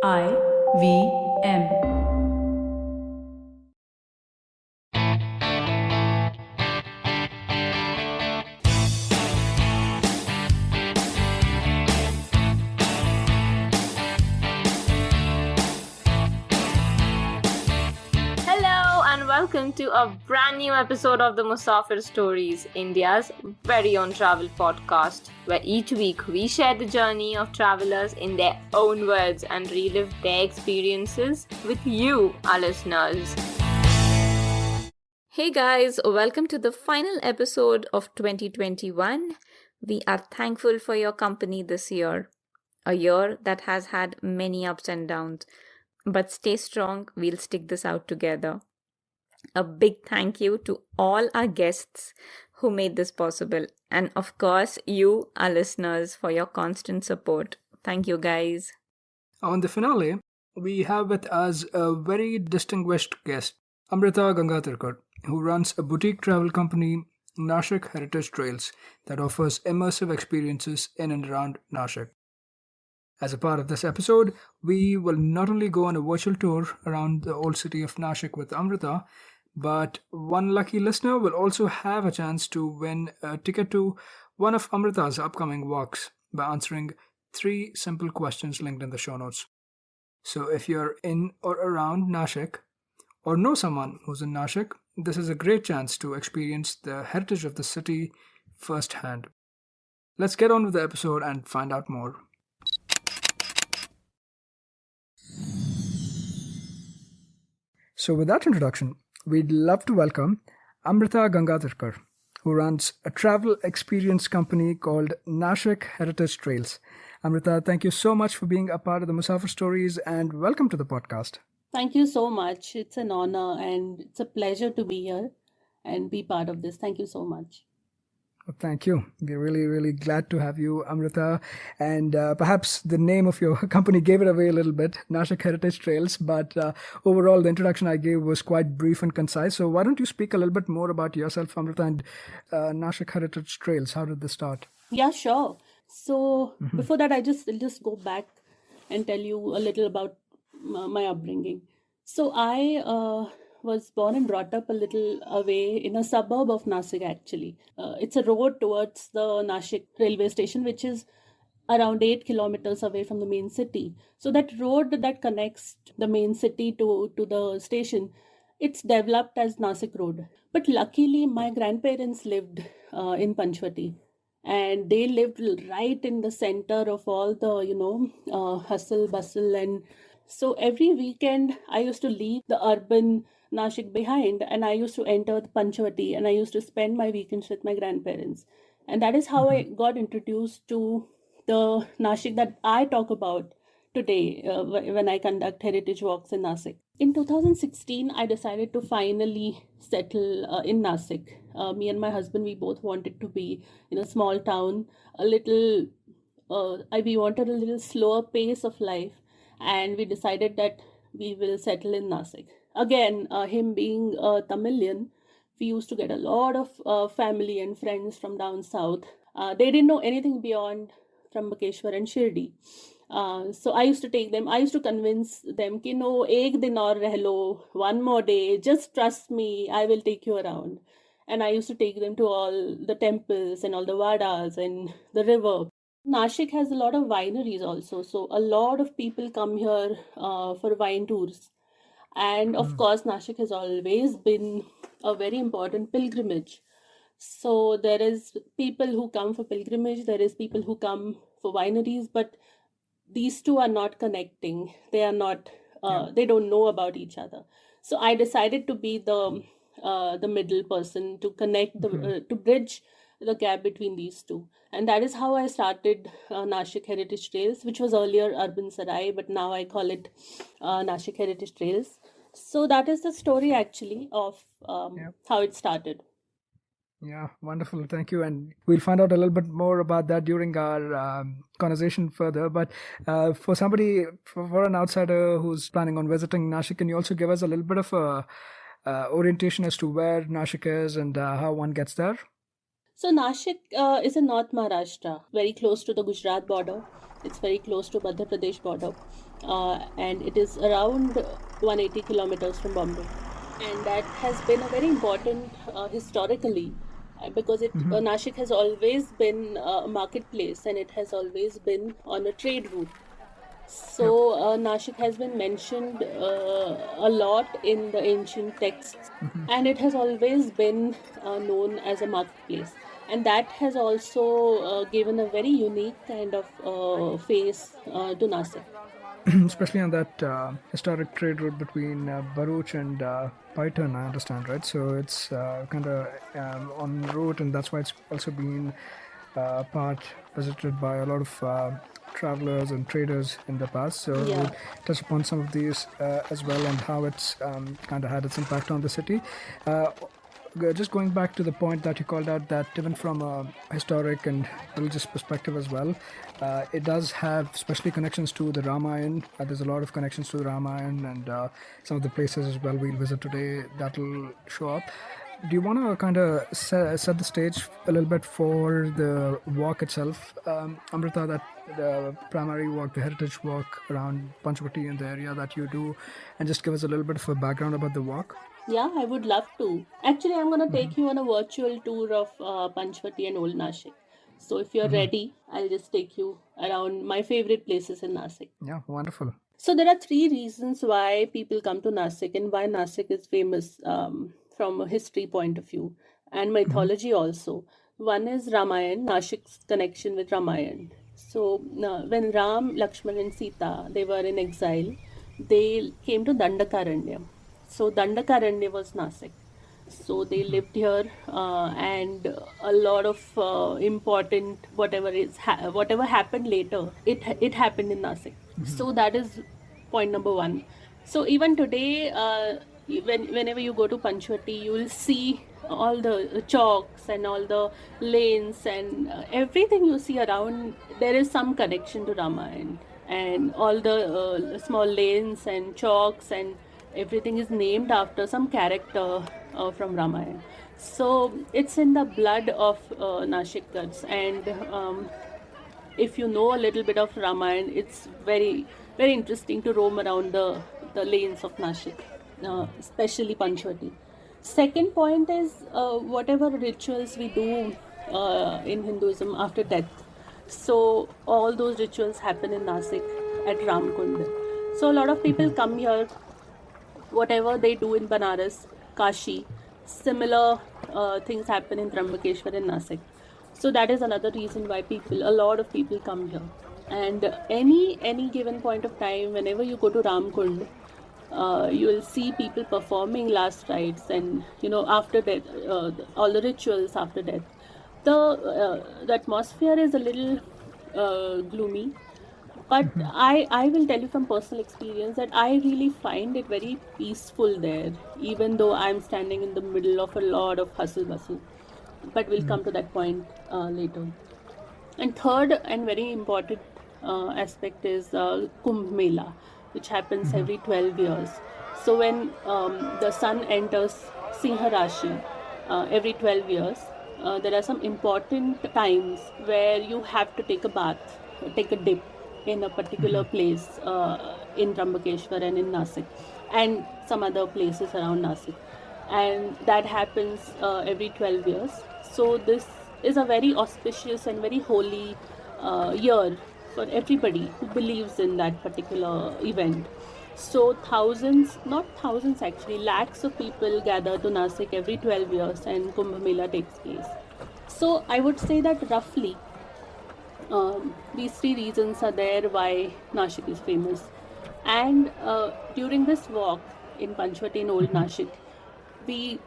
IVM. Hello and welcome to a brand new episode of the Musafir Stories, India's very own travel podcast, where each week we share the journey of travelers in their own words and relive their experiences with you, our listeners. Hey guys, welcome to the final episode of 2021. We are thankful for your company this year, a year that has had many ups and downs. But stay strong, we'll stick this out together. A big thank you to all our guests who made this possible. And of course, you, our listeners, for your constant support. Thank you, guys. On the finale, we have with us a very distinguished guest, Amrita Gangatarkar, who runs a boutique travel company, Nashik Heritage Trails, that offers immersive experiences in and around Nashik. As a part of this episode, we will not only go on a virtual tour around the old city of Nashik with Amrita, but one lucky listener will also have a chance to win a ticket to one of Amrita's upcoming walks by answering three simple questions linked in the show notes. So if you're in or around Nashik or know someone who's in Nashik, this is a great chance to experience the heritage of the city firsthand. Let's get on with the episode and find out more. So, with that introduction, we'd love to welcome Amrita Gangatarkar, who runs a travel experience company called Nashik Heritage Trails. Amrita, thank you so much for being a part of the Musafir Stories and welcome to the podcast. Thank you so much. It's an honor and it's a pleasure to be here and be part of this. Thank you so much. Thank you. We're really glad to have you, Amrita. And perhaps the name of your company gave it away a little bit, Nashik Heritage Trails. But overall, the introduction I gave was quite brief and concise. So why don't you speak a little bit more about yourself, Amrita, and Nashik Heritage Trails? How did this start? Yeah, sure. So before that, I'll just go back and tell you a little about my upbringing. So I was born and brought up a little away in a suburb of Nashik, actually. It's a road towards the Nashik railway station, which is around 8 kilometers away from the main city. So that road that connects the main city to the station, it's developed as Nashik Road. But luckily, my grandparents lived in Panchvati, and they lived right in the center of all the hustle bustle. And so every weekend I used to leave the urban Nashik behind, and I used to enter the Panchvati, and I used to spend my weekends with my grandparents. And that is how I got introduced to the Nashik that I talk about today when I conduct heritage walks in Nashik. In 2016, I decided to finally settle in Nashik. Me and my husband, we both wanted to be in a small town, a little, we wanted a little slower pace of life, and we decided that we will settle in Nashik. Again, him being a Tamilian, we used to get a lot of family and friends from down south. They didn't know anything beyond Trambakeshwar and Shirdi. So I used to take them, I used to convince them, ki no, ek din aur reh lo, one more day, just trust me, I will take you around. And I used to take them to all the temples and all the vadas and the river. Nashik has a lot of wineries also, so a lot of people come here for wine tours. And of course, Nashik has always been a very important pilgrimage. So there is people who come for pilgrimage, there is people who come for wineries, but these two are not connecting. They are not. They don't know about each other. So I decided to be the middle person to connect to bridge the gap between these two, and that is how I started Nashik Heritage Trails, which was earlier Urban Sarai, but now I call it Nashik Heritage Trails. So that is the story actually of how it started. Yeah, wonderful. Thank you. And we'll find out a little bit more about that during our conversation further. But for somebody, for an outsider who's planning on visiting Nashik, can you also give us a little bit of a orientation as to where Nashik is and how one gets there? So Nashik is in North Maharashtra, very close to the Gujarat border. It's very close to Madhya Pradesh border, and it is around 180 kilometers from Bombay. And that has been a very important historically, because Nashik has always been a marketplace, and it has always been on a trade route. So Yep. Nashik has been mentioned a lot in the ancient texts, and it has always been known as a marketplace, and that has also given a very unique kind of face to Nasik. Especially on that historic trade route between Bharuch and Python, I understand, right? So it's kind of on route, and that's why it's also been part visited by a lot of travelers and traders in the past. So Yeah. we'll touch upon some of these as well, and how it's kind of had its impact on the city. Uh, just going back to the point that you called out, that even from a historic and religious perspective as well, it does have especially connections to the Ramayana. There's a lot of connections to the Ramayana, and some of the places as well we'll visit today that will show up. Do you want to kind of set the stage a little bit for the walk itself, Amrita, that the primary walk, the heritage walk around Panchvati and the area that you do, and just give us a little bit of a background about the walk? Yeah, I would love to. Actually, I'm going to take you on a virtual tour of Panchvati and Old Nashik. So if you're ready, I'll just take you around my favorite places in Nasik. Yeah, wonderful. So there are three reasons why people come to Nasik and why Nasik is famous from a history point of view and mythology also. One is Ramayan, Nashik's connection with Ramayan. So when Ram, Lakshman and Sita, they were in exile, they came to Dandakaranya. So Dandakaranya was Nasik. So they lived here, and a lot of important whatever happened later, it happened in Nasik. So that is point number one. So even today, whenever you go to Panchvati, you will see all the chalks and all the lanes and everything you see around. There is some connection to Ramayana, and all the small lanes and chalks and everything is named after some character from Ramayana. So it's in the blood of Nashikars, and if you know a little bit of Ramayana, it's very, very interesting to roam around the lanes of Nashik, especially Panchvati. Second point is whatever rituals we do in Hinduism after death. So all those rituals happen in Nasik at Ramkund. So a lot of people come here, whatever they do in Banaras, Kashi, similar things happen in Trambakeshwar and Nasik. So that is another reason why a lot of people come here. And any given point of time, whenever you go to Ramkund, you will see people performing last rites, and after death, all the rituals after death. The atmosphere is a little gloomy, but I will tell you from personal experience that I really find it very peaceful there, even though I'm standing in the middle of a lot of hustle bustle. But we'll come to that point later. And third and very important aspect is Kumbh Mela, which happens every 12 years. So when the sun enters Singha Rashi every 12 years, there are some important times where you have to take a bath, take a dip in a particular place in Trambakeshwar and in Nasik, and some other places around Nasik. And that happens every 12 years. So this is a very auspicious and very holy year for everybody who believes in that particular event. So thousands, not thousands actually, lakhs of people gather to Nasik every 12 years, and Kumbh Mela takes place. So I would say that roughly these three reasons are there why Nashik is famous. And during this walk in Panchvati in Old Nashik, we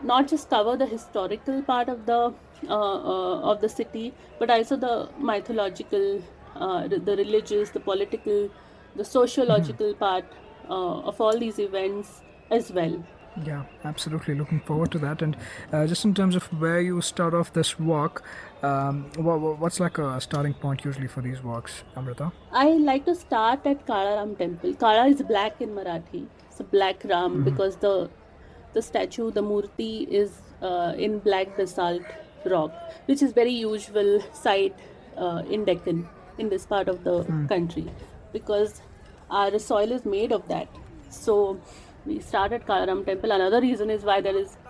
not just cover the historical part of the city, but also the mythological, the religious, the political, the sociological part of all these events as well. Yeah, absolutely. Looking forward to that. And just in terms of where you start off this walk, what's like a starting point usually for these walks, Amrita? I like to start at Kala Ram temple. Kala is black in Marathi. It's a black Ram because the statue, the murti is in black basalt rock, which is very usual sight in Deccan, in this part of the country, because our soil is made of that. So we started Kalaram temple. Another reason is why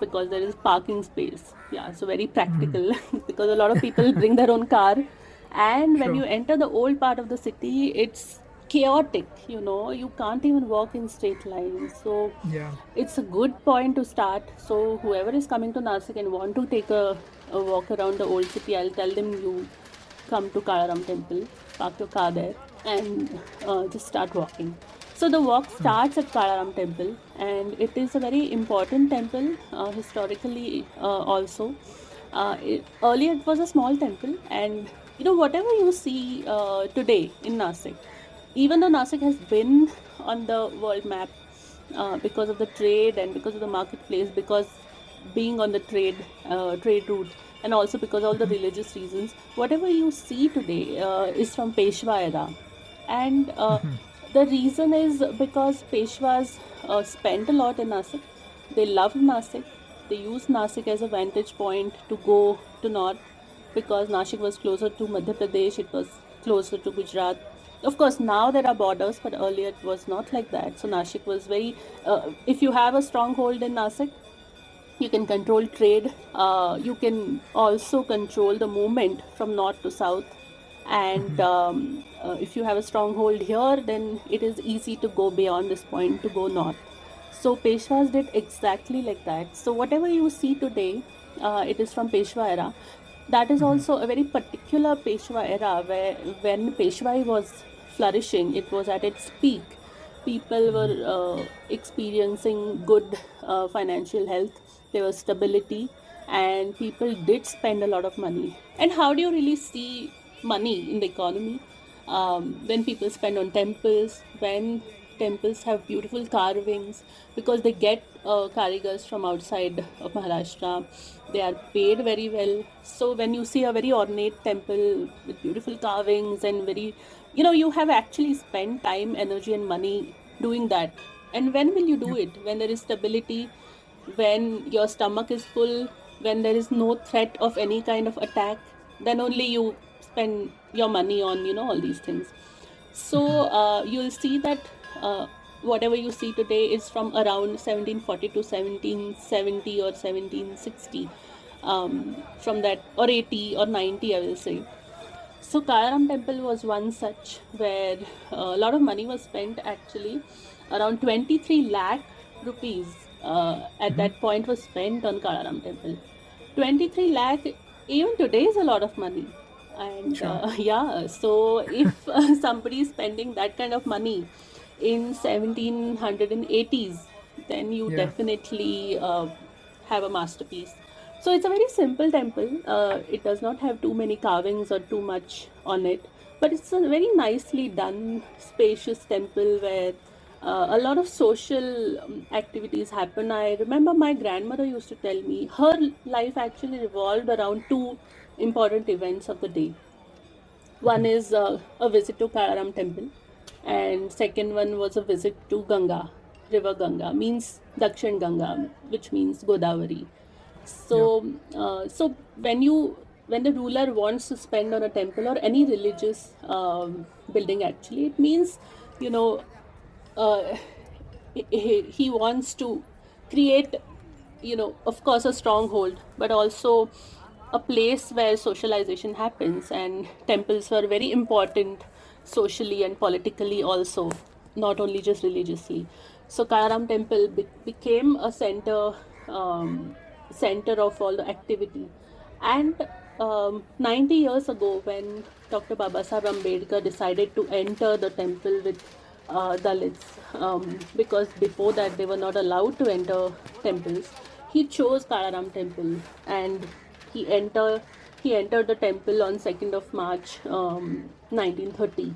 because there is parking space. Yeah, so very practical because a lot of people bring their own car, and when Sure. you enter the old part of the city, it's chaotic. You can't even walk in straight lines. So Yeah. it's a good point to start. So whoever is coming to Nasik and want to take a walk around the old city, I'll tell them you come to Kalaram temple, park your car there, and just start walking. So the walk starts at Kalaram temple, and it is a very important temple historically also. Earlier it was a small temple, and whatever you see today in Nasik, even though Nasik has been on the world map because of the trade and because of the marketplace, because being on the trade route, and also because of all the religious reasons, whatever you see today is from Peshwa era. And the reason is because Peshwas spent a lot in Nasik. They loved Nasik. They used Nasik as a vantage point to go to north, because Nashik was closer to Madhya Pradesh, it was closer to Gujarat. Of course, now there are borders, but earlier it was not like that. So Nashik was very. If you have a stronghold in Nasik, you can control trade. You can also control the movement from north to south. And if you have a stronghold here, then it is easy to go beyond this point to go north. So Peshwas did exactly like that. So whatever you see today, it is from Peshwa era. That is also a very particular Peshwa era, where when Peshwai was flourishing, it was at its peak. People were experiencing good financial health. There was stability, and people did spend a lot of money. And how do you really see money in the economy? When people spend on temples, when temples have beautiful carvings, because they get karigars from outside of Maharashtra. They are paid very well. So when you see a very ornate temple with beautiful carvings and you have actually spent time, energy, and money doing that. And when will you do it? When there is stability, when your stomach is full, when there is no threat of any kind of attack, then only you spend your money on all these things. So you'll see that whatever you see today is from around 1740 to 1770 or 1760, from that, or 80 or 90, I will say. So Kalaram temple was one such, where a lot of money was spent actually. Around 23 lakh rupees at that point was spent on Kalaram temple. 23 lakh, even today, is a lot of money. And Sure. yeah, so if somebody is spending that kind of money in 1780s, then you Yeah. definitely have a masterpiece. So it's a very simple temple. It does not have too many carvings or too much on it, but it's a very nicely done, spacious temple where a lot of social activities happen. I remember my grandmother used to tell me her life actually revolved around two important events of the day. One is a visit to Kalaram temple, and second one was a visit to Ganga, river Ganga, means Dakshin Ganga, which means Godavari. Yeah. So when the ruler wants to spend on a temple or any religious building, actually, it means you know uh, he wants to create, of course, a stronghold, but also a place where socialization happens. And temples were very important socially and politically also, not only just religiously. So Kalaram temple became a center of all the activity. And 90 years ago, when Dr. Babasaheb Ambedkar decided to enter the temple with Dalits, because before that they were not allowed to enter temples, he chose Kalaram temple, and he entered he entered the temple on 2nd of March 1930,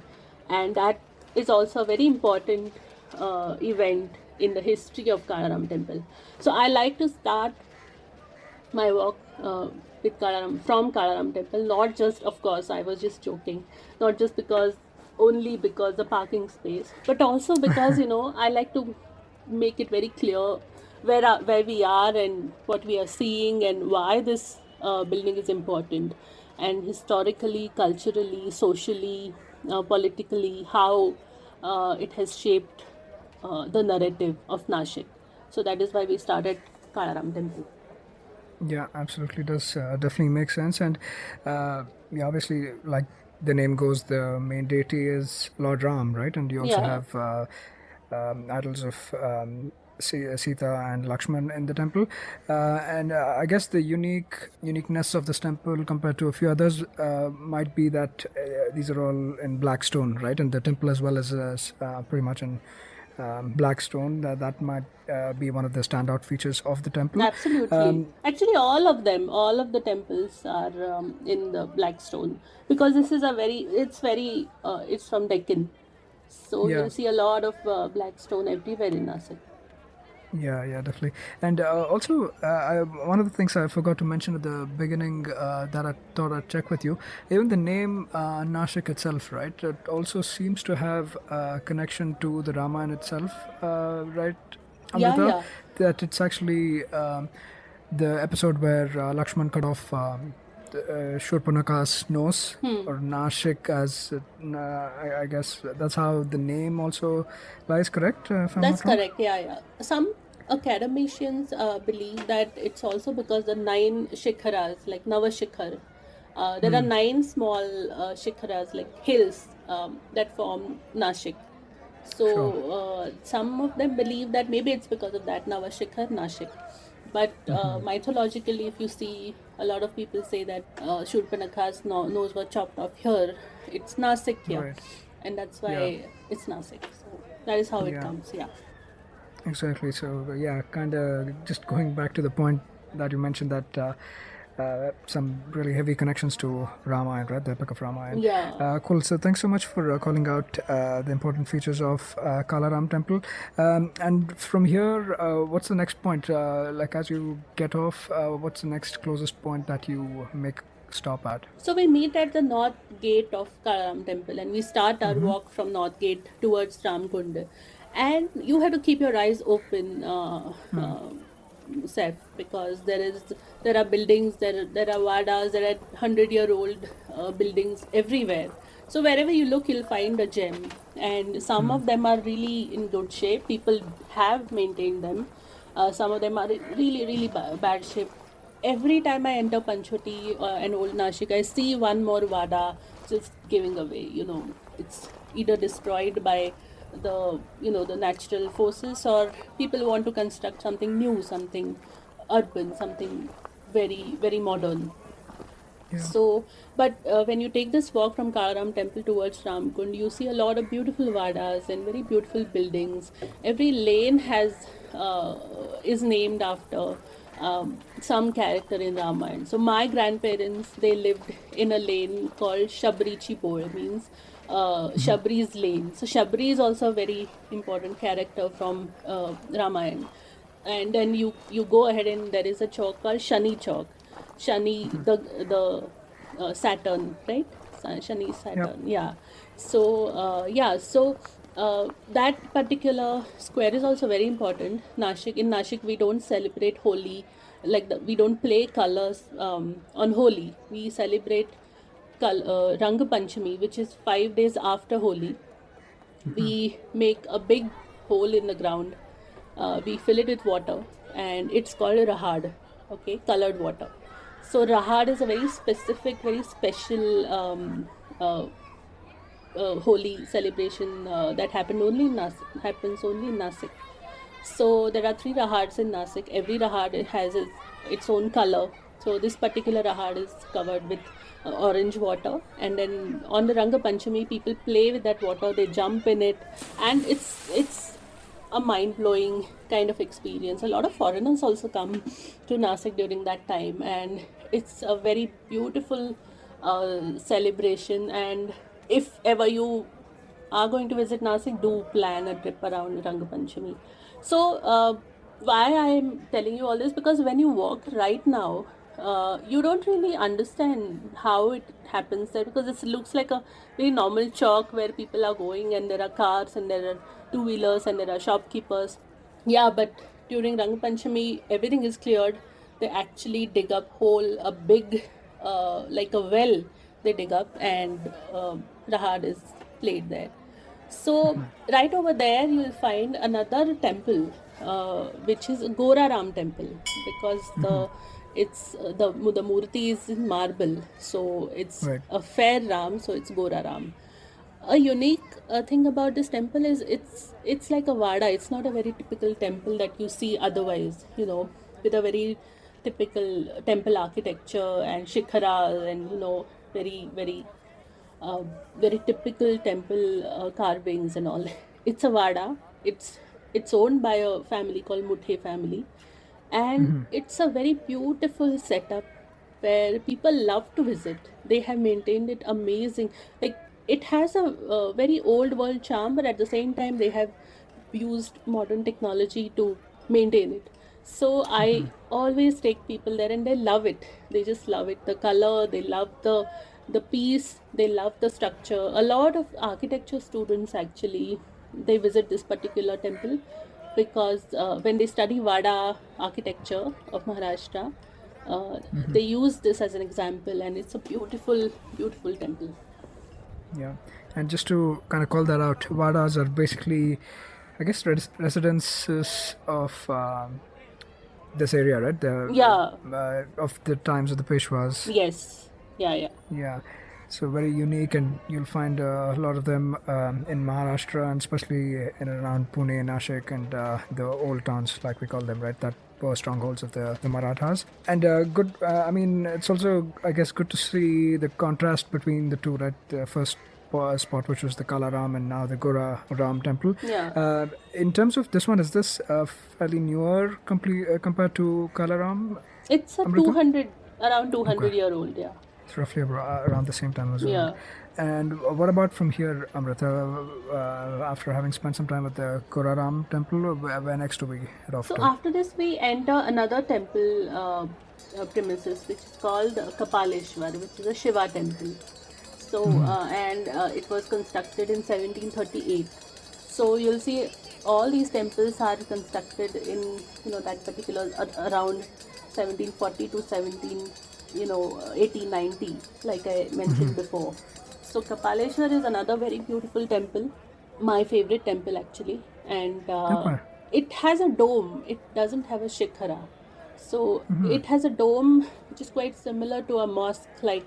and that is also a very important event in the history of Kalaram temple. So I like to start my work with Kalaram, from Kalaram temple, not just, of course, I was just joking, not just only because the parking space, but also because I like to make it very clear where we are and what we are seeing and why this building is important, and historically, culturally, socially, politically, how it has shaped the narrative of Nashik. So that is why we started Kalaram Temple. Yeah, absolutely does definitely make sense. And yeah, obviously, like the name goes, the main deity is Lord Ram, right? And you also Yeah, have idols of Sita and Lakshman in the temple. And I guess the uniqueness of this temple compared to a few others might be that these are all in black stone, right? And the temple as well is pretty much in black stone. That might be one of the standout features of the temple. absolutely. Actually, all of the temples are in the black stone, because this is a it's from Deccan. So Yeah. you'll see a lot of black stone everywhere in Nasik. Yeah, definitely. And also, one of the things I forgot to mention at the beginning that I thought I'd check with you, even the name Nashik itself, right? It also seems to have a connection to the Ramayana itself, right, Yeah, Amrita? yeah. That it's actually the episode where Lakshman cut off Shurpanaka's nose, or Nashik, as I guess that's how the name also lies, correct? If I'm That's not wrong? correct. Yeah, yeah. Some academicians believe that it's also because the 9 shikharas, like Navashikhar, there are 9 small shikharas, like hills, that form Nashik. So Sure. some of them believe that maybe it's because of that Navashikhar Nashik. But mythologically, if you see, a lot of people say that Shurpanakha's nose was chopped off here. It's Nasik here, Right. and that's Yeah. why it's Nasik. So that is how it Yeah. comes. Yeah. Exactly. So yeah, kind of just going back to the point that you mentioned, that some really heavy connections to Ramayana, right? The Epic of Ramayana. Yeah. Cool. So thanks so much for calling out the important features of Kalaram Temple. And from here, what's the next point? Like as you get off, what's the next closest point that you make stop at? So we meet at the north gate of Kalaram temple, and we start our walk from north gate towards Ramkund. And you have to keep your eyes open, Seth, because there are buildings, there are vadas, there are 100-year-old buildings everywhere. So wherever you look, you'll find a gem, and some of them are really in good shape. People have maintained them. Some of them are in really bad shape. Every time I enter Panchvati and Old Nashik, I see one more vada just giving away. It's either destroyed by the natural forces, or people want to construct something new, something urban, something very modern. Yeah. So, but when you take this walk from Kalaram temple towards Ramkund, you see a lot of beautiful vadas and very beautiful buildings. Every lane is named after some character in Ramayana. So my grandparents, they lived in a lane called Shabrichi Pole, means Shabri's lane. So Shabri is also a very important character from Ramayana. And then you go ahead, and there is a chalk called Shani Chalk. Shani, the Saturn, right? Shani Saturn, yeah. So that particular square is also very important. In Nashik, we don't celebrate Holi, we don't play colors on Holi. We celebrate Rang Panchami, which is 5 days after Holi. We make a big hole in the ground. We fill it with water, and it's called rahad. Okay, colored water. So rahad is a very specific, very special holy celebration that happens only in Nasik. So there are 3 rahads in Nasik. Every rahad has its own color. So this particular rahad is covered with orange water, and then on the Ranga Panchami, people play with that water. They jump in it, and it's a mind-blowing kind of experience. A lot of foreigners also come to Nasik during that time, and it's a very beautiful celebration. And if ever you are going to visit Nasik, do plan a trip around Rang Panchami. So why I am telling you all this, because when you walk right now, you don't really understand how it happens there, because it looks like a very normal chalk where people are going, and there are cars, and there are two-wheelers, and there are shopkeepers. Yeah, but during Rang Panchami, everything is cleared. they actually dig up hole a big like a well they dig up, and Rahad is played there. So right over there you'll find another temple, which is Gora Ram temple, because the murti is in marble, so it's Right. a fair Ram, so it's Gora Ram. A unique thing about this temple is it's like a vada. It's not a very typical temple that you see otherwise, with a very typical temple architecture and shikharas, and very very uh, very typical temple carvings and all. It's a vada. It's owned by a family called Muthe family, and it's a very beautiful setup where people love to visit. They have maintained it amazing. Like, it has a very old world charm, but at the same time they have used modern technology to maintain it. So I always take people there, and they love it. They just love it. The color, they love the piece, they love the structure. A lot of architecture students actually they visit this particular temple because when they study Vada architecture of Maharashtra, they use this as an example, and it's a beautiful, beautiful temple. Yeah, and just to kind of call that out, Vadas are basically, I guess, residences of this area, right? Yeah, Of the times of the Peshwas. yes, yeah. Yeah, so very unique, and you'll find a lot of them in Maharashtra, and especially in and around Pune, Nashik, and the old towns, like we call them, right? That were strongholds of the Marathas. And good, I mean, it's also, I guess, good to see the contrast between the two, right? The first spot, which was the Kalaram, and now the Gora Ram temple. Yeah. In terms of this one, is this fairly newer compared to Kalaram? It's a Amrita? 200, around 200 Okay. year old, yeah. It's roughly around the same time as well. Yeah. And what about from here, Amrita? After having spent some time at the Koraram temple, where next do we head off So to? after this, we enter another temple premises, which is called Kapaleshwar, which is a Shiva temple. So and it was constructed in 1738. So you'll see all these temples are constructed in that particular around 1740 to 1890, like I mentioned before. So Kapaleshwar is another very beautiful temple, my favorite temple actually, and Okay. it has a dome. It doesn't have a shikhara, so it has a dome which is quite similar to a mosque-like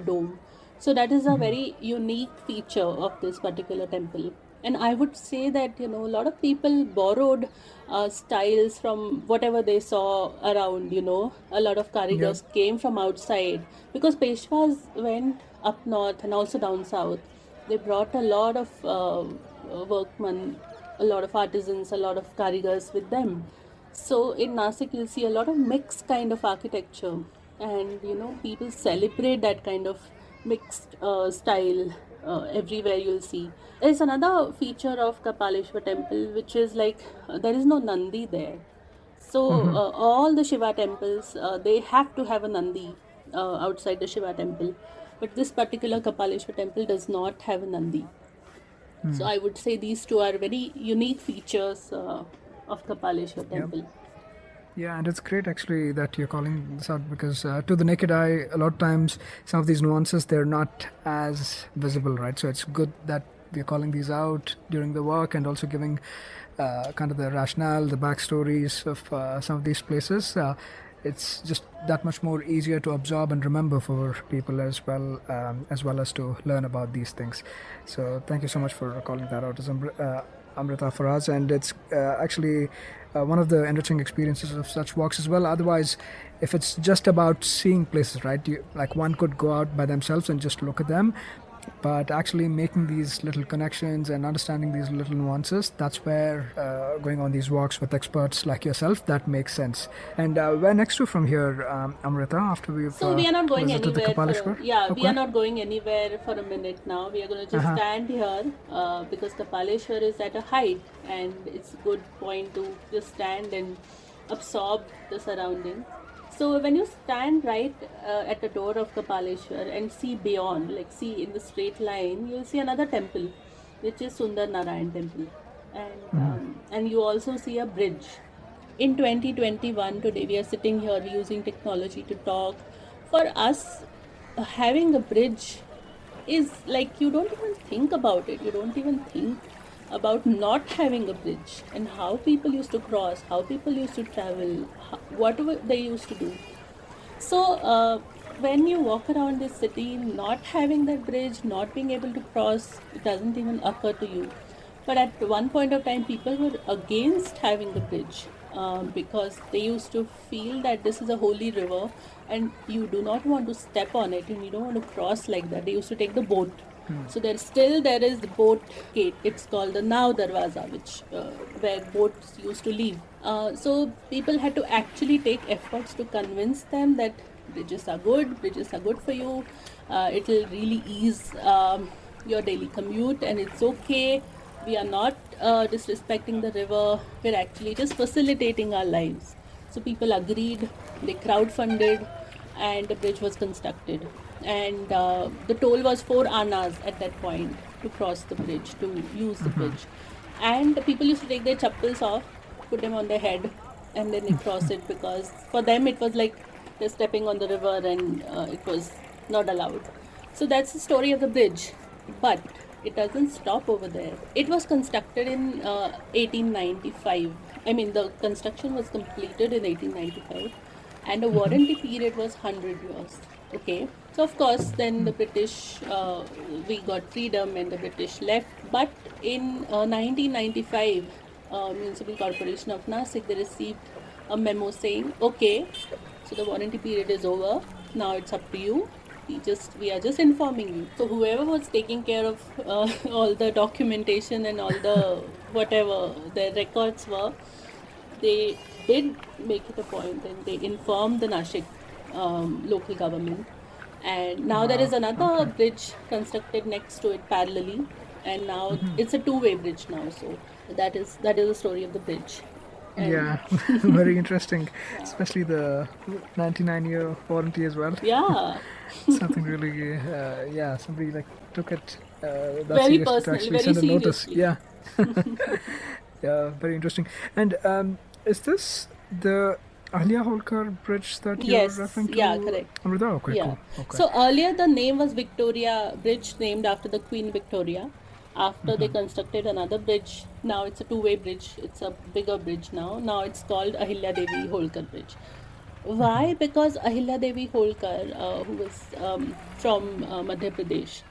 dome. So that is a very unique feature of this particular temple. And I would say that a lot of people borrowed styles from whatever they saw around. A lot of karigars came from outside because Peshwas went up north and also down south. They brought a lot of workmen, a lot of artisans, a lot of karigars with them. So in Nasik, you'll see a lot of mixed kind of architecture, and people celebrate that kind of mixed style everywhere. You'll see there's another feature of Kapaleshwar temple, which is like there is no Nandi there. So all the Shiva temples they have to have a Nandi outside the Shiva temple, but this particular Kapaleshwar temple does not have a Nandi. So I would say these two are very unique features of Kapaleshwar temple. Yeah, and it's great actually that you're calling this out because to the naked eye, a lot of times some of these nuances they're not as visible, right? So it's good that we're calling these out during the work and also giving kind of the rationale, the backstories of some of these places. It's just that much more easier to absorb and remember for people as well as to learn about these things. So thank you so much for calling that out, Amrita, for us. And it's actually one of the enriching experiences of such walks as well. Otherwise, if it's just about seeing places, right, like one could go out by themselves and just look at them, but actually making these little connections and understanding these little nuances, that's where going on these walks with experts like yourself, that makes sense. And where next to from here, Amrita, after we've So we are not going visited the anywhere. Kapaleshwar? We Okay. are not going anywhere for a minute now. We are going to just stand here because Kapaleshwar is at a height, and it's a good point to just stand and absorb the surrounding. So when you stand right at the door of Kapaleshwar and see beyond, like see in the straight line, you'll see another temple, which is Sundar Narayan temple, and you also see a bridge. in 2021, today we are sitting here using technology to talk. For us, having a bridge is like you don't even think about it. You don't even think about not having a bridge and how people used to cross, how people used to travel, whatever they used to do. So, when you walk around this city, not having that bridge, not being able to cross, it doesn't even occur to you. But at one point of time, people were against having the bridge because they used to feel that this is a holy river and you do not want to step on it and you don't want to cross like that. They used to take the boat. So there is the boat gate. It's called the Now Darwaza, which where boats used to leave. So people had to actually take efforts to convince them that bridges are good for you. It'll really ease your daily commute, and it's okay. We are not disrespecting the river. We're actually just facilitating our lives. So people agreed. They crowdfunded, and the bridge was constructed. And the toll was 4 annas at that point to cross the bridge, to use the bridge. And the people used to take their chappals off, put them on their head, and then they cross it, because for them it was like they're stepping on the river, and it was not allowed. So that's the story of the bridge. But it doesn't stop over there. It was constructed in 1895. I mean, the construction was completed in 1895, and the warranty period was 100 years. Okay, so of course, then the British, we got freedom and the British left. But in 1995, Municipal Corporation of Nasik, they received a memo saying, okay, so the warranty period is over. Now it's up to you. We are just informing you. So whoever was taking care of all the documentation and all the whatever the records were, they did make it a point and they informed the Nashik local government. And now there is another bridge constructed next to it parallelly, and now it's a two-way bridge now. So that is the story of the bridge. And Yeah, very interesting, especially the 99-year warranty as well. yeah, Something really, yeah, somebody like took it that very seriously to personal, actually very send a notice. seriously. Yeah, yeah, very interesting. And is this the Ahlia Holkar bridge that you're Yes, referring to? yeah, correct. Amrita? Okay, Yeah. cool. Okay. So earlier the name was Victoria Bridge, named after the Queen Victoria. After they constructed another bridge, now it's a two-way bridge. It's a bigger bridge now. Now it's called Ahilya Devi Holkar Bridge. Why? Because Ahilya Devi Holkar, who was from Madhya Pradesh,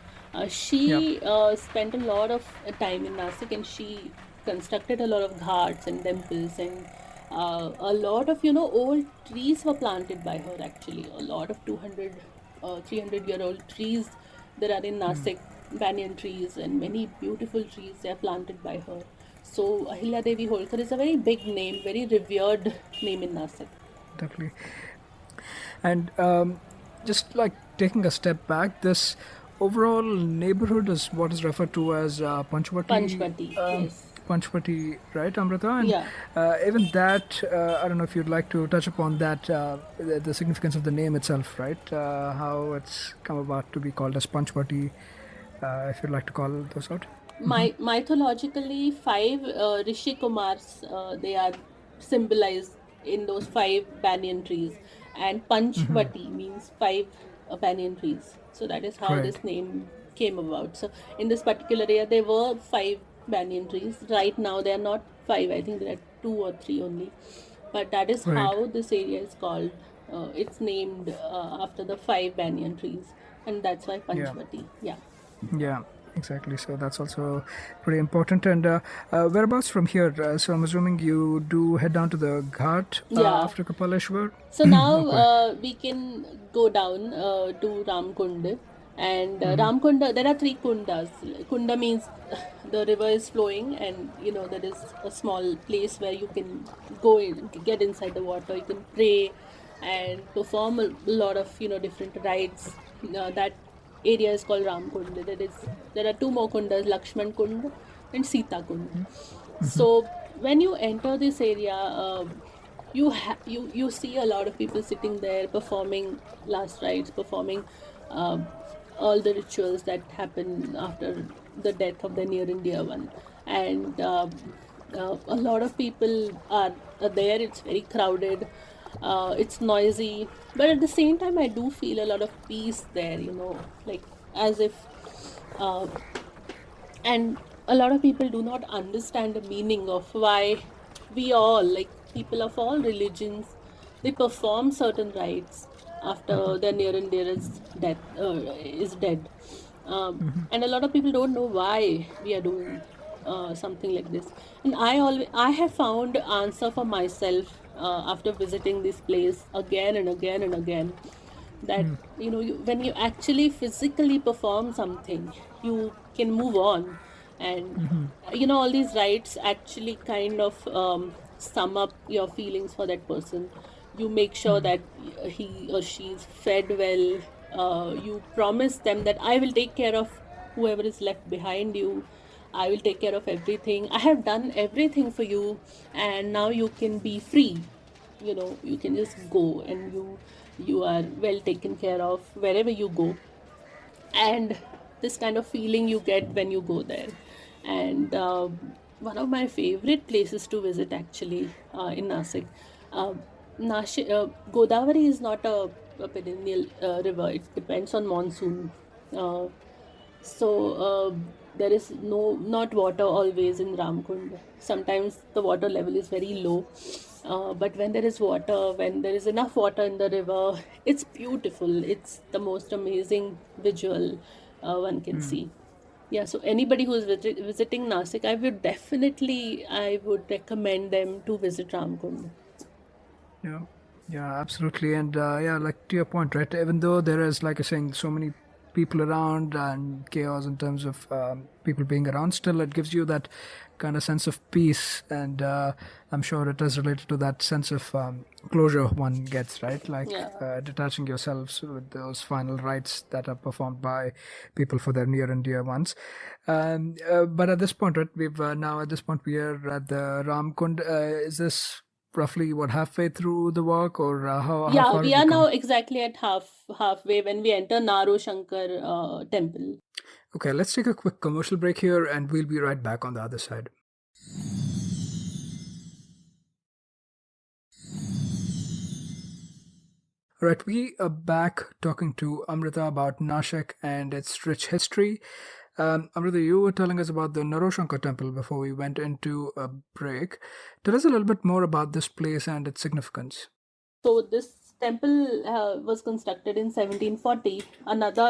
she spent a lot of time in Nasik, and she constructed a lot of ghats and temples, and a lot of old trees were planted by her. Actually, a lot of 200, 300-year-old trees there are in Nasik, banyan trees and many beautiful trees. They are planted by her. So Ahilya Devi Holkar is a very big name, very revered name in Nasik. Definitely. And just like taking a step back, this overall neighborhood is what is referred to as Panchvati. Panchvati, yes. Panchvati, right, Amrita? And Yeah. even that, I don't know if you'd like to touch upon that, the significance of the name itself, right? How it's come about to be called as Panchvati, if you'd like to call those out. Mythologically, 5 Rishi Kumars, they are symbolized in those 5 banyan trees, and Panchvati means 5 banyan trees. So that is how Right. this name came about. So in this particular area, there were 5 banyan trees. Right now, there are not 5. I think there are 2 or 3 only. But that is Right. how this area is called. It's named after the 5 banyan trees, and that's why Panchvati. Yeah. Yeah, exactly. So that's also pretty important. And whereabouts from here? So I'm assuming you do head down to the Ghat Yeah. after Kapaleshwar. So now we can go down to Ramkund, and Ramkunda, there are 3 kundas. Kunda means the river is flowing, and there is a small place where you can go in, get inside the water. You can pray and perform a lot of different rites. That area is called Ramkund. There are 2 more kundas, Lakshman Kund and Sita Kund. So when you enter this area, you see a lot of people sitting there performing last rites, performing all the rituals that happen after the death of the near and dear one. And A lot of people are there. It's very crowded. It's noisy, but at the same time, I do feel a lot of peace there. Like as if, uh, and a lot of people do not understand the meaning of why we all, like people of all religions, they perform certain rites after their near and dear is dead. And a lot of people don't know why we are doing something like this. And I have found answer for myself after visiting this place again and again and again, that when you actually physically perform something, you can move on. And all these rites actually kind of sum up your feelings for that person. You make sure that he or she is fed well. You promise them that I will take care of whoever is left behind you. I will take care of everything. I have done everything for you, and now you can be free. You can just go, and you are well taken care of wherever you go. And this kind of feeling you get when you go there. And one of my favorite places to visit, actually, in Nasik. uh, Godavari is not a perennial river. It depends on monsoon. uh, so there is not water always in Ramkund. Sometimes the water level is very low. But when there is water, when there is enough water in the river, it's beautiful. It's the most amazing visual one can see. Yeah, so anybody who is visiting Nasik, I would recommend them to visit Ramkund. Yeah, yeah, absolutely. And yeah, like to your point, right? Even though there is, like you're saying, so many people around and chaos in terms of people being around, still it gives you that kind of sense of peace. And I'm sure it is related to that sense of closure one gets, right? Like Yeah. detaching yourselves with those final rites that are performed by people for their near and dear ones. But at this point, right, we've now at this point we are at the Ramkund. Is this roughly what halfway through the walk, or how Yeah, far we have you are now come? exactly at halfway when we enter Naro Shankar temple. Okay, let's take a quick commercial break here, and we'll be right back on the other side. All right, we are back talking to Amrita about Nashik and its rich history. Amrita, you were telling us about the Naroshankar temple before we went into a break. Tell us a little bit more about this place and its significance. So this temple was constructed in 1740. Another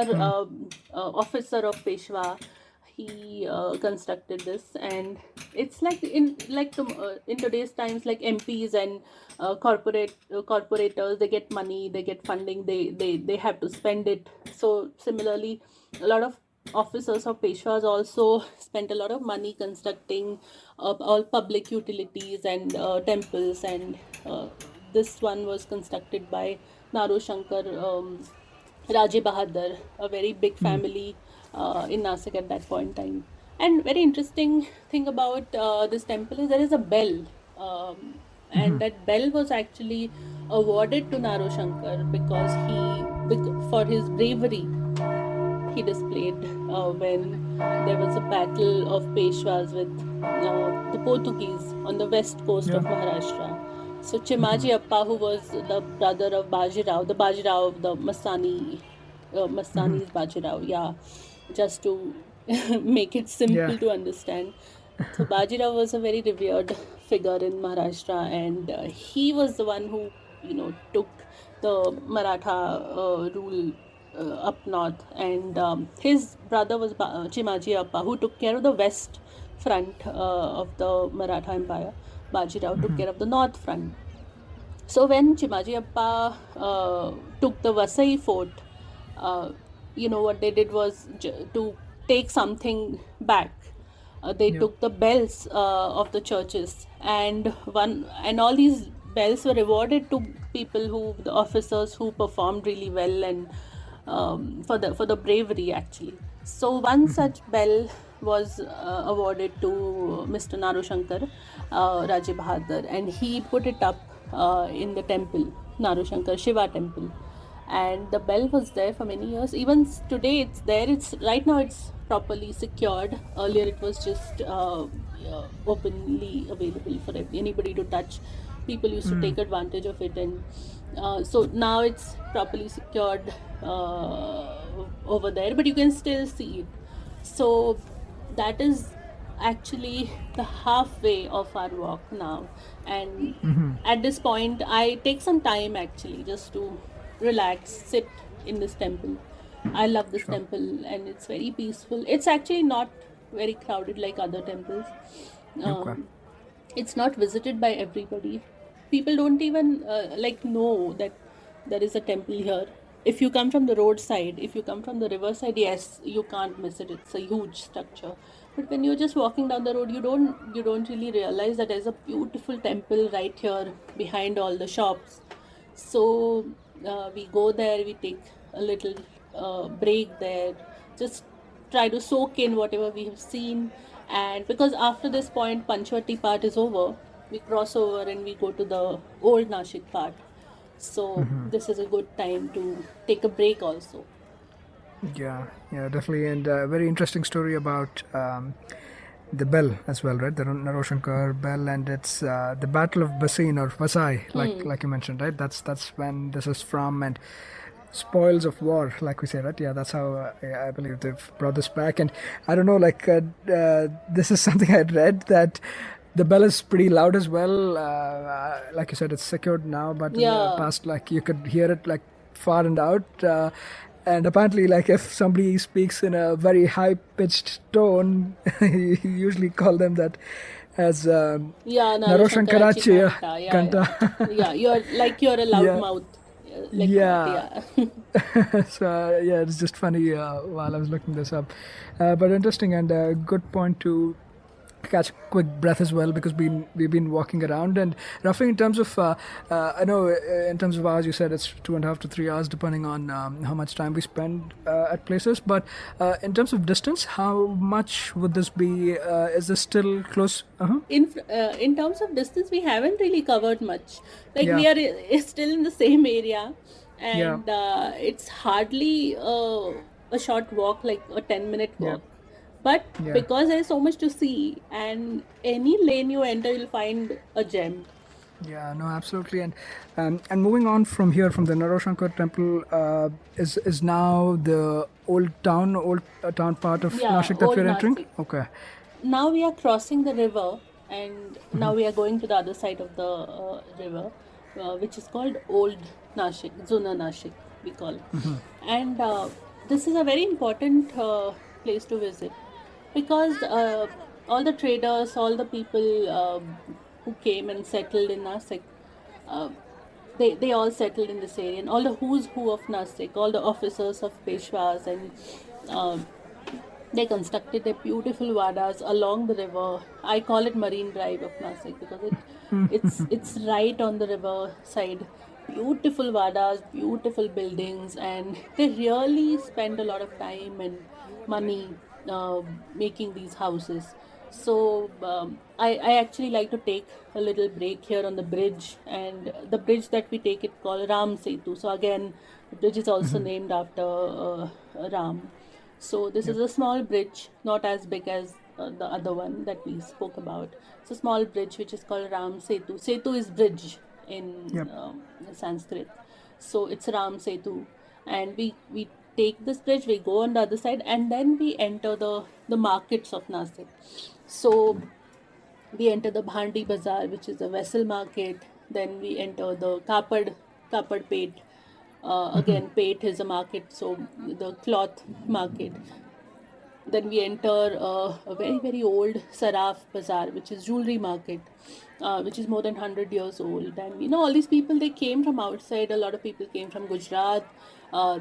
officer of Peshwa, he constructed this, and it's like in today's times, like MPs and corporators, they get money, they get funding, they have to spend it. So similarly, a lot of officers of Peshwas also spent a lot of money constructing all public utilities and temples, and this one was constructed by Naro Shankar Raje Bahadur, a very big family in Nasik at that point in time. And very interesting thing about this temple is there is a bell, and that bell was actually awarded to Naro Shankar because for his bravery he displayed when there was a battle of Peshwas with the Portuguese on the west coast of Maharashtra. So Chimaji Appa, who was the brother of Bajirao, the Mastani's Bajirao, yeah, just to make it simple to understand. So Bajirao was a very revered figure in Maharashtra, and he was the one who, took the Maratha rule up north, and his brother was Chimaji Appa, who took care of the west front of the Maratha Empire. Bajirao took care of the north front. So when Chimaji Appa took the Vasai fort, what they did was to take something back. They took the bells of the churches, and all these bells were awarded to the officers who performed really well, and for the bravery, actually. So one such bell was awarded to Mr. Naru Shankar Raje Bahadur, and he put it up in the temple, Naru Shankar Shiva temple, and the bell was there for many years. Even today it's there. It's right now it's properly secured. Earlier it was just openly available for anybody to touch. People used to take advantage of it, and so now it's properly secured over there, but you can still see it. So that is actually the halfway of our walk now, and at this point I take some time actually just to relax, sit in this temple. I love this temple, and it's very peaceful. It's actually not very crowded like other temples. Okay. It's not visited by everybody. People don't even know that there is a temple here. If you come from the roadside, if you come from the riverside, yes, you can't miss it. It's a huge structure. But when you're just walking down the road, you don't really realize that there's a beautiful temple right here behind all the shops. So we go there, we take a little break there, just try to soak in whatever we have seen. And because after this point, Panchvati part is over, we cross over and we go to the old Nashik part. So this is a good time to take a break also. Yeah, definitely, and very interesting story about the bell as well, right? The Naroshankar bell, and it's the Battle of Bassein or Vasai, like you mentioned, right? That's when this is from, and spoils of war, like we say, right? Yeah, that's how I believe they've brought this back. And I don't know, this is something I'd read that the bell is pretty loud as well. Like you said, it's secured now, but in the Yeah. past, like you could hear it like far and out. And apparently, like if somebody speaks in a very high-pitched tone, you usually call them that as Yeah, Naroshankarachi Kanta. Yeah, Kanta. yeah. You're a loud Yeah. mouth. Like Yeah. that, yeah. So yeah, it's just funny while I was looking this up, but interesting and a good point to catch a quick breath as well, because we've been walking around, and roughly in terms of I know in terms of hours, you said it's 2.5 to 3 hours depending on how much time we spend at places, but in terms of distance, how much would this be? Is this still close? In terms of distance, we haven't really covered much. Like Yeah. we are still in the same area, Yeah. and it's hardly a short walk, like a 10-minute Yeah. walk. But Yeah. because there's so much to see, and any lane you enter, you'll find a gem. Yeah, no, absolutely, and moving on from here, from the Naroshankar temple, is now the old town part of Yeah, Nashik that old we're entering. Nashik. Okay. Now we are crossing the river, and now we are going to the other side of the river, which is called Old Nashik, Zuna Nashik, we call it. And this is a very important place to visit, because all the traders, all the people who came and settled in Nasik, uh, they all settled in this area, and all the who's who of Nasik, all the officers of Peshwas, and uh, they constructed their beautiful vadas along the river. I call it Marine Drive of Nasik because it's right on the river side. Beautiful vadas, beautiful buildings, and they really spend a lot of time and money making these houses. So I actually like to take a little break here on the bridge, and the bridge that we take it called Ram Setu. So again, the bridge is also named after Ram. So this is a small bridge, not as big as the other one that we spoke about. It's a small bridge which is called Ram Setu. Setu is bridge in Yep. Sanskrit. So it's Ram Setu, and we take this bridge, we go on the other side, and then we enter the markets of Nasik. So we enter the Bhandi Bazaar, which is a vessel market. Then we enter the Kapad Pet. Again, Pet is a market, so the cloth market. Then we enter a very very old Saraf Bazaar, which is jewelry market, which is more than 100 years old. And all these people, they came from outside. A lot of people came from Gujarat.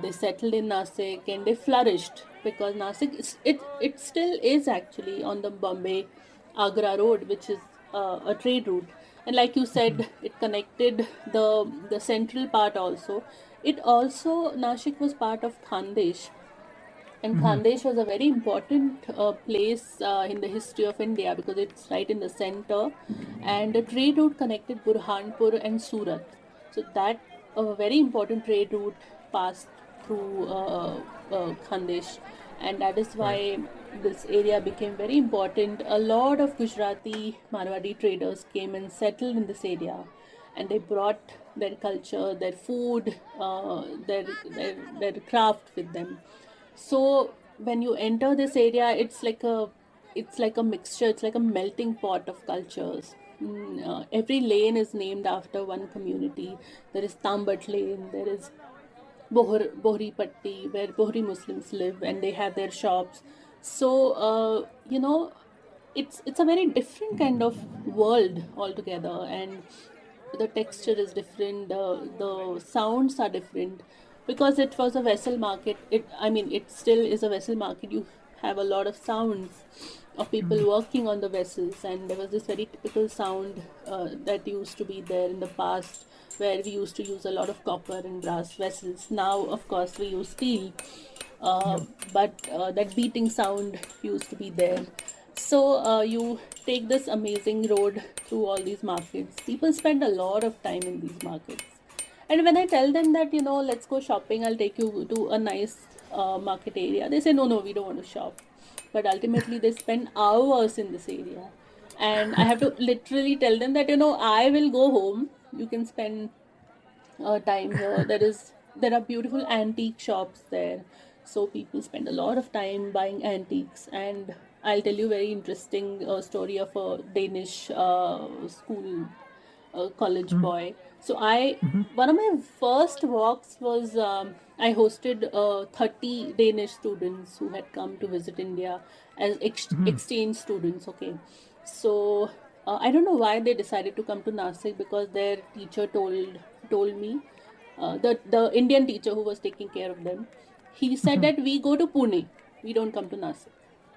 They settled in Nasik, and they flourished because Nasik it still is actually on the Bombay Agra road, which is a trade route. And like you said, it connected the central part also. It also, Nashik was part of Khandesh, and Khandesh was a very important place in the history of India because it's right in the center, and the trade route connected Burhanpur and Surat. So that a very important trade route passed through Khandesh, and that is why this area became very important, a lot of Gujarati Marwadi traders came and settled in this area, and they brought their culture, their food, their craft with them. So when you enter this area, it's like a mixture, it's like a melting pot of cultures. Every lane is named after one community. There is Tambat Lane, there is Bohri Patti, where Bohri Muslims live and they have their shops. So, it's a very different kind of world altogether, and the texture is different, the sounds are different, because it was a vessel market. It still is a vessel market. You have a lot of sounds of people working on the vessels, and there was this very typical sound that used to be there in the past, where we used to use a lot of copper and brass vessels. Now, of course, we use steel, uh, but that beating sound used to be there. So you take this amazing road through all these markets. People spend a lot of time in these markets. And when I tell them that, let's go shopping, I'll take you to a nice market area, they say, no, no, we don't want to shop. But ultimately, they spend hours in this area. And I have to literally tell them that, I will go home. You can spend time here. There are beautiful antique shops there, so people spend a lot of time buying antiques. And I'll tell you a very interesting story of a Danish school college boy. So I one of my first walks was, I hosted 30 Danish students who had come to visit India as exchange students. Okay, so I don't know why they decided to come to Nasik, because their teacher told me, the Indian teacher who was taking care of them, he said that we go to Pune, we don't come to Nasik.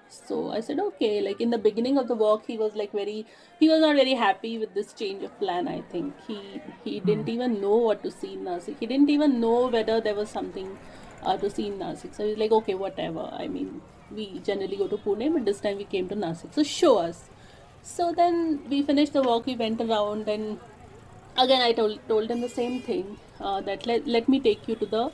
So I said, okay. Like in the beginning of the walk, he was not very happy with this change of plan. I think he didn't even know what to see in Nasik. He didn't even know whether there was something to see in Nasik. So he's like, okay, whatever. I mean, we generally go to Pune, but this time we came to Nasik. So show us. So then we finished the walk. We went around, and again I told him the same thing, that let me take you to the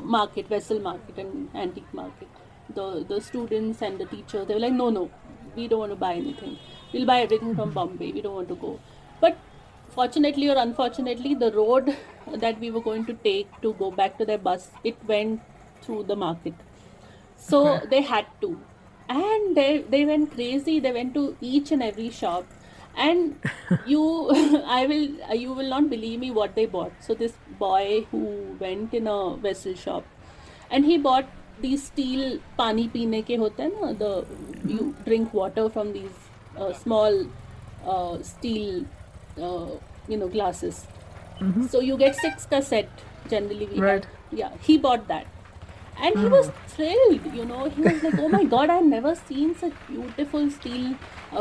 market, vessel market and antique market. The students and the teachers, they were like, no, no, we don't want to buy anything, we'll buy everything from Bombay, we don't want to go. But fortunately or unfortunately, the road that we were going to take to go back to their bus, it went through the market. So Okay. they had to, and they went crazy. They went to each and every shop, and you you will not believe me what they bought. So this boy who went in a vessel shop, and he bought these steel pani peene ke hote hain na, the you drink water from these small steel glasses. So you get six ka set, generally we Right. have. Yeah, he bought that, and he was thrilled. He was like, oh my god, I've never seen such beautiful steel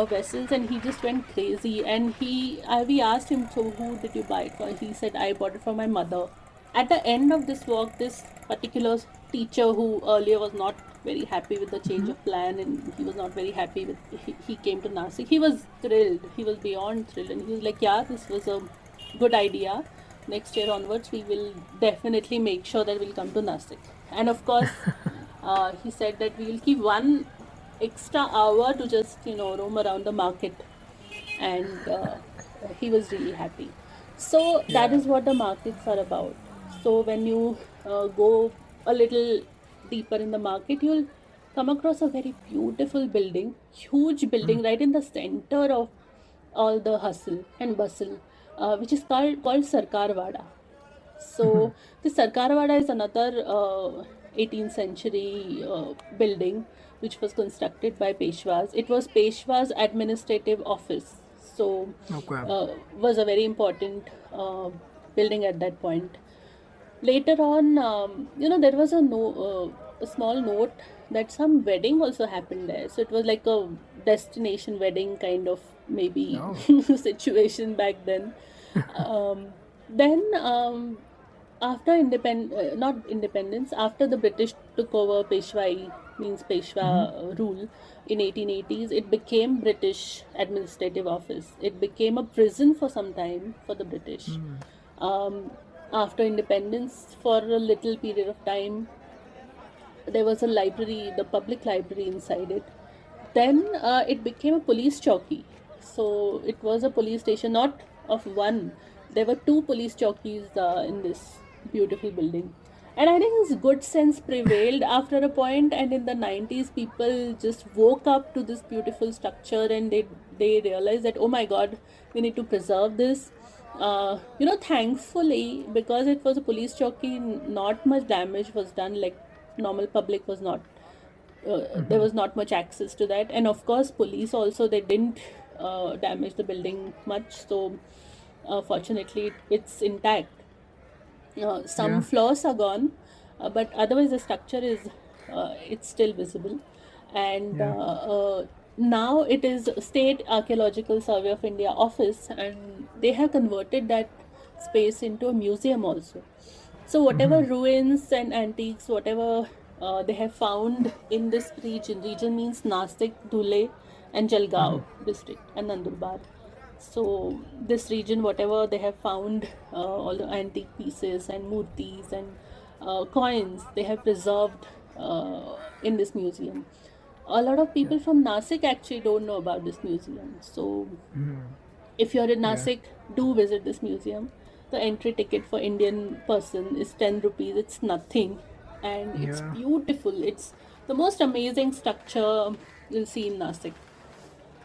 vessels. And he just went crazy. And we asked him, so who did you buy it for? He said, I bought it for my mother. At the end of this walk, this particular teacher, who earlier was not very happy with the change of plan, and he was not very happy with, he came to Nasik, he was thrilled, he was beyond thrilled, and he was like, yeah, this was a good idea. Next year onwards, we will definitely make sure that we'll come to Nasik. And of course, he said that we will keep one extra hour to just roam around the market. And he was really happy. So that Yeah. is what the markets are about. So when you go a little deeper in the market, you'll come across a very beautiful building, huge building right in the center of all the hustle and bustle, which is called Sarkarwada. So the Sarkarwada is another 18th century building which was constructed by Peshwas. It was Peshwa's administrative office. So Okay. was a very important building at that point. Later on, there was a small note that some wedding also happened there. So it was like a destination wedding kind of maybe Oh. situation back then. Then after not independence, after the British took over Peshwai, means Peshwa rule in 1880s, it became British administrative office. It became a prison for some time for the British. Um, After independence, for a little period of time, there was a library, the public library inside it. Then it became a police chowki. So it was a police station, not of one. There were two police chowkis in this beautiful building. And I think this good sense prevailed after a point, and in the 90s, people just woke up to this beautiful structure and they realized that, oh my god, we need to preserve this. Thankfully, because it was a police chowki, not much damage was done. Like normal public was not, there was not much access to that, and of course, police also, they didn't damage the building much. So, fortunately, it's intact. Some Yeah. flaws are gone, but otherwise the structure is it's still visible. And Yeah. now it is State Archaeological Survey of India office, and they have converted that space into a museum also. So whatever ruins and antiques, whatever they have found in this region means Nasik, Dhule, and Jalgaon district and Nandurbar. So this region, whatever they have found, all the antique pieces and murtis and coins, they have preserved in this museum. A lot of people from Nasik actually don't know about this museum. So if you're in Yeah. Nasik, do visit this museum. The entry ticket for Indian person is 10 rupees. It's nothing, and it's Yeah. beautiful. It's the most amazing structure you'll see in Nasik.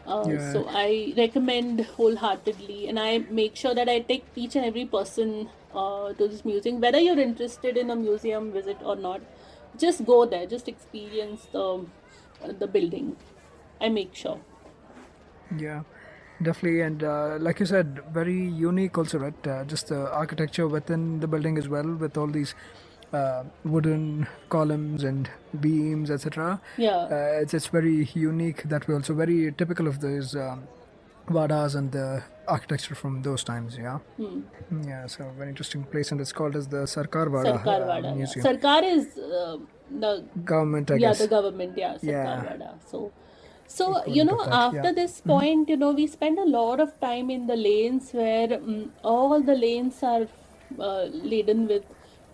Yeah. So I recommend wholeheartedly, and I make sure that I take each and every person to this museum, whether you're interested in a museum visit or not. Just go there, just experience the building. I make sure. Yeah, definitely. And like you said, very unique also, right? Just the architecture within the building as well, with all these wooden columns and beams, etc. Yeah. It's very unique that way. Also very typical of those vadas and the architecture from those times. Yeah. Yeah. So very interesting place, and it's called as the Sarkar Vada Sarkar Vada. Yeah. Museum. Sarkar is the Government, I yeah, guess. the government. Yeah, Sarkar Yeah. Vada. So Equivalent of that, after yeah. this point, we spend a lot of time in the lanes where all the lanes are laden with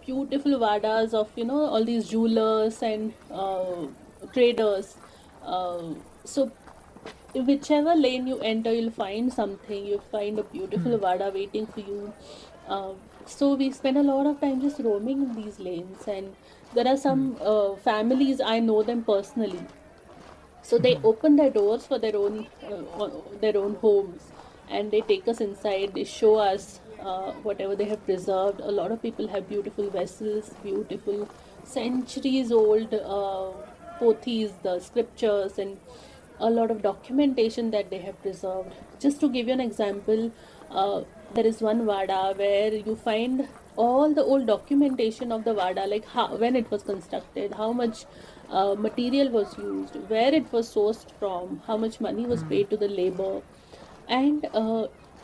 beautiful vadas of all these jewelers and traders. So whichever lane you enter, you'll find something. You'll find a beautiful vada waiting for you. So we spend a lot of time just roaming in these lanes, and there are some families, I know them personally. So they open their doors for their own homes, and they take us inside. They show us whatever they have preserved. A lot of people have beautiful vessels, beautiful centuries old pothis, the scriptures, and a lot of documentation that they have preserved. Just to give you an example, there is one vada where you find all the old documentation of the vada, like when it was constructed, how much material was used, where it was sourced from, how much money was paid to the labor, and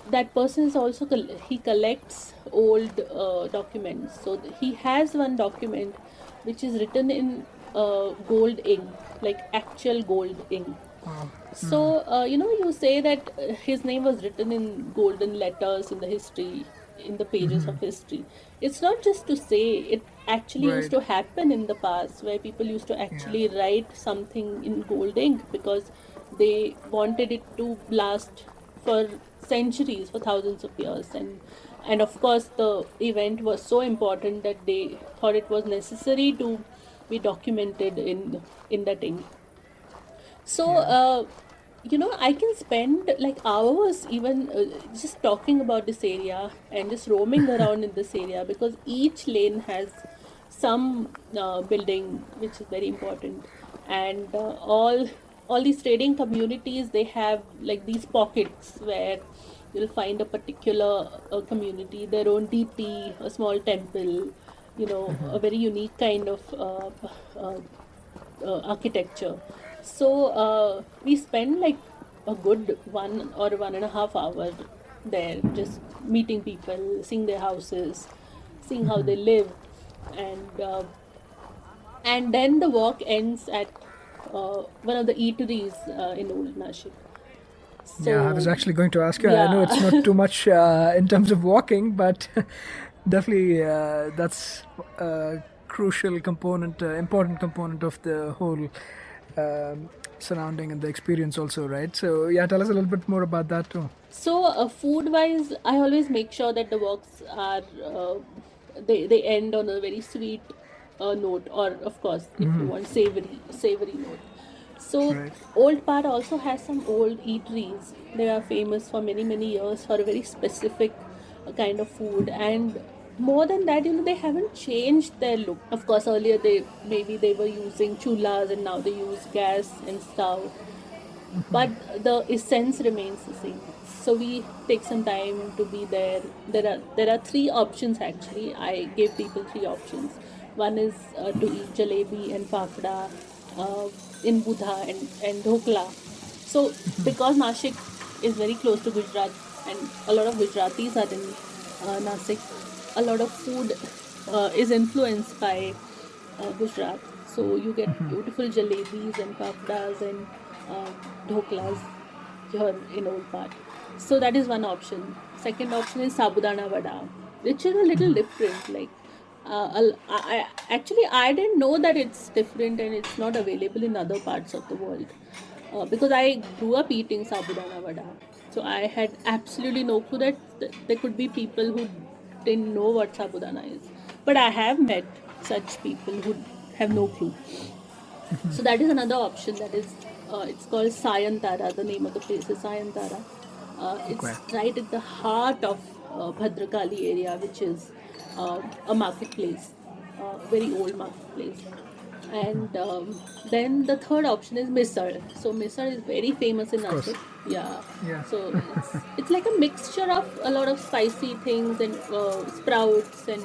that person is also he collects old documents. So he has one document which is written in gold ink, like actual gold ink. So you say that his name was written in golden letters in the history, in the pages of history. It's not just to say, it actually used Right. to happen in the past, where people used to actually write something in gold ink because they wanted it to last for centuries, for thousands of years. And of course the event was so important that they thought it was necessary to be documented in that ink. So, I can spend like hours even just talking about this area and just roaming around in this area, because each lane has some building which is very important, and all these trading communities, they have like these pockets where you'll find a particular community, their own deity, a small temple, a very unique kind of architecture. So we spend like a good 1 or 1.5 hours there, just meeting people, seeing their houses, seeing how they live, and then the walk ends at one of the eateries in Old Nashik. Yeah, I was So actually going to ask you. I know it's not too much in terms of walking, but definitely that's crucial component, important component of the whole surrounding and the experience also, right? So yeah, tell us a little bit more about that too. So, food wise, I always make sure that the walks are they end on a very sweet note, or of course, if you want savory note. So, Right. Old Part also has some old eateries. They are famous for many years for a very specific kind of food, and more than that, they haven't changed their look. Of course, earlier they were using chulas, and now they use gas and stove, but the essence remains the same. So we take some time to be there. There are three options actually. I gave people three options. One is to eat jalebi and fafda in Budha and dhokla. So because Nashik is very close to Gujarat and a lot of Gujaratis are in Nasik, a lot of food is influenced by Gujarat. So you get beautiful jalebis and fafdas and uh, dhoklas here in Old Part. So that is one option. Second option is sabudana vada, which is a little different. Like, actually I didn't know that it's different and it's not available in other parts of the world. Because I grew up eating sabudana vada, so I had absolutely no clue that there could be people who didn't know what sabudana is. But I have met such people who have no clue. So that is another option. That is, it's called Sayantara. The name of the place is Sayantara. It's Okay. right at the heart of Bhadrakali area, which is a marketplace, very old marketplace. And then the third option is misal. So misal is very famous in Of course. Nasik. Yeah. Yeah. So it's like a mixture of a lot of spicy things and sprouts and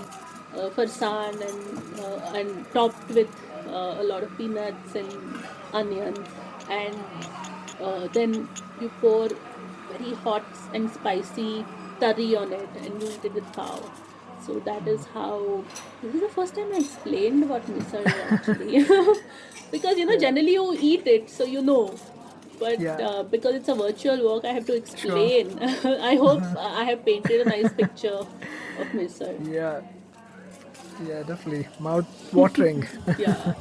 farsan and topped with a lot of peanuts and onion, and then you pour very hot and spicy curry on it and you eat it with pav. So that is how. This is the first time I explained what misal is actually, because generally you eat it, so but Yeah. because it's a virtual work, I have to Sure. explain. I hope I have painted a nice picture of misal. Yeah. Yeah, definitely mouth watering. Yeah.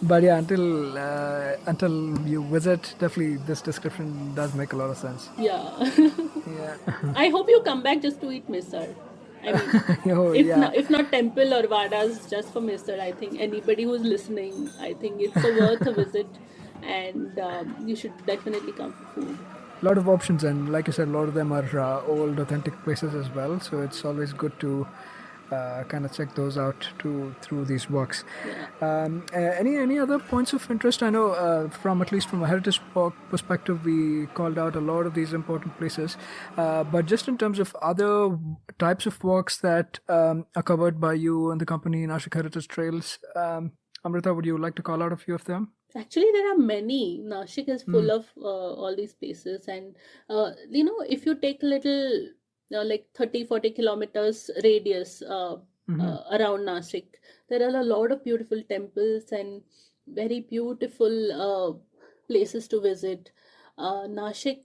But yeah, until you visit, definitely this description does make a lot of sense. Yeah. Yeah. I hope you come back just to eat misal. I mean, Oh yeah. if not temple or vadas, just for misal. I think anybody who's listening, I think it's a worth a visit, and you should definitely come for food. A lot of options, and like you said, a lot of them are old, authentic places as well. So it's always good to kind of check those out through these walks. Yeah. Any other points of interest? I know from at least from a heritage walk perspective, we called out a lot of these important places. But just in terms of other types of walks that are covered by you and the company Nashik Heritage Trails, Amrita, would you like to call out a few of them? Actually, there are many. Nashik is full of all these places, and if you take a little, like 30-40 kilometers radius around Nashik, there are a lot of beautiful temples and very beautiful places to visit. Nashik,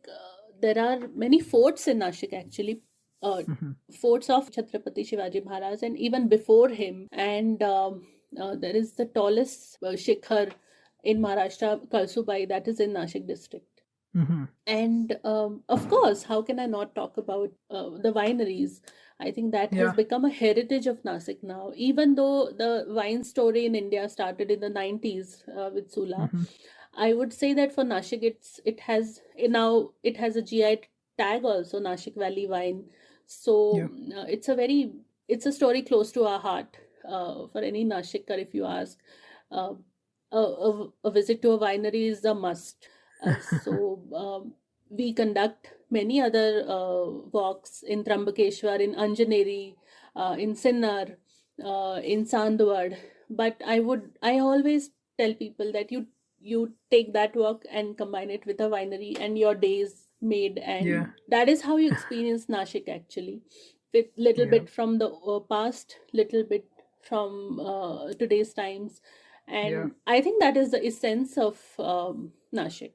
there are many forts in Nashik actually. Forts of Chhatrapati Shivaji Maharaj, and even before him, and there is the tallest shikhar in Maharashtra, Kalsubai, that is in Nashik district. Mm-hmm. And of course, how can I not talk about the wineries? I think that has Yeah. become a heritage of Nasik now. Even though the wine story in India started in the 90s with Sula, I would say that for Nashik, it has a GI tag also, Nashik Valley wine. So Yeah. it's a story close to our heart for any Nashikar. If you ask, uh, a visit to a winery is a must. We conduct many other walks in Trambakeshwar, in Anjaneri, in Sinnar, in Sandwad. But I always tell people that you take that walk and combine it with a winery, and your days made, and Yeah. that is how you experience Nashik actually, with little Yeah. bit from the past, little bit from today's times, Yeah. and I think that is the essence of Nashik.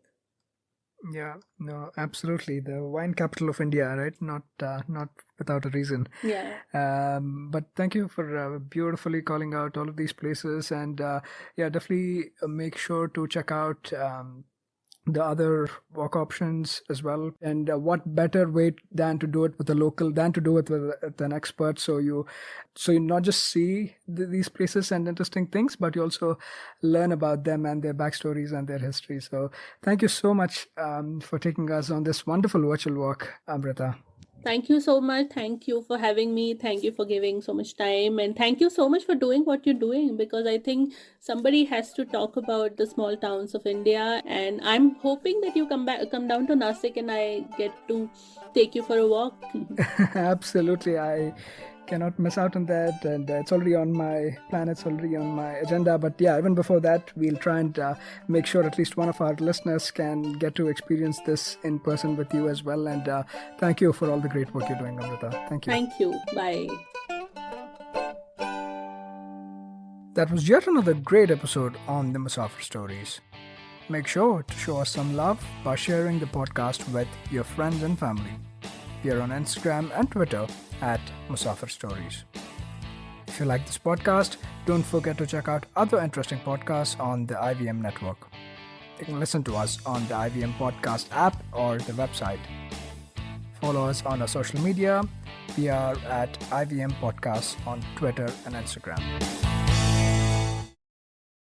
Yeah, no, absolutely. The wine capital of India, right? Not without a reason. Yeah. But thank you for beautifully calling out all of these places, and yeah, definitely make sure to check out the other walk options as well. And what better way than to do it with a local, than to do it with an expert? So you not just see these places and interesting things, but you also learn about them and their backstories and their history. So thank you so much for taking us on this wonderful virtual walk, Amrita. Thank you so much. Thank you for having me. Thank you for giving so much time. And thank you so much for doing what you're doing, because I think somebody has to talk about the small towns of India. And I'm hoping that you come down to Nasik and I get to take you for a walk. Absolutely. I cannot miss out on that, and it's already on my plan, it's already on my agenda. But yeah, even before that, we'll try and make sure at least one of our listeners can get to experience this in person with you as well. And thank you for all the great work you're doing, Amrita. Thank you. Thank you. Bye. That was yet another great episode on the Musafir Stories. Make sure to show us some love by sharing the podcast with your friends and family. We are on Instagram and Twitter at Musafir Stories. If you like this podcast, don't forget to check out other interesting podcasts on the IVM network. You can listen to us on the IVM podcast app or the website. Follow us on our social media. We are at IVM Podcasts on Twitter and Instagram.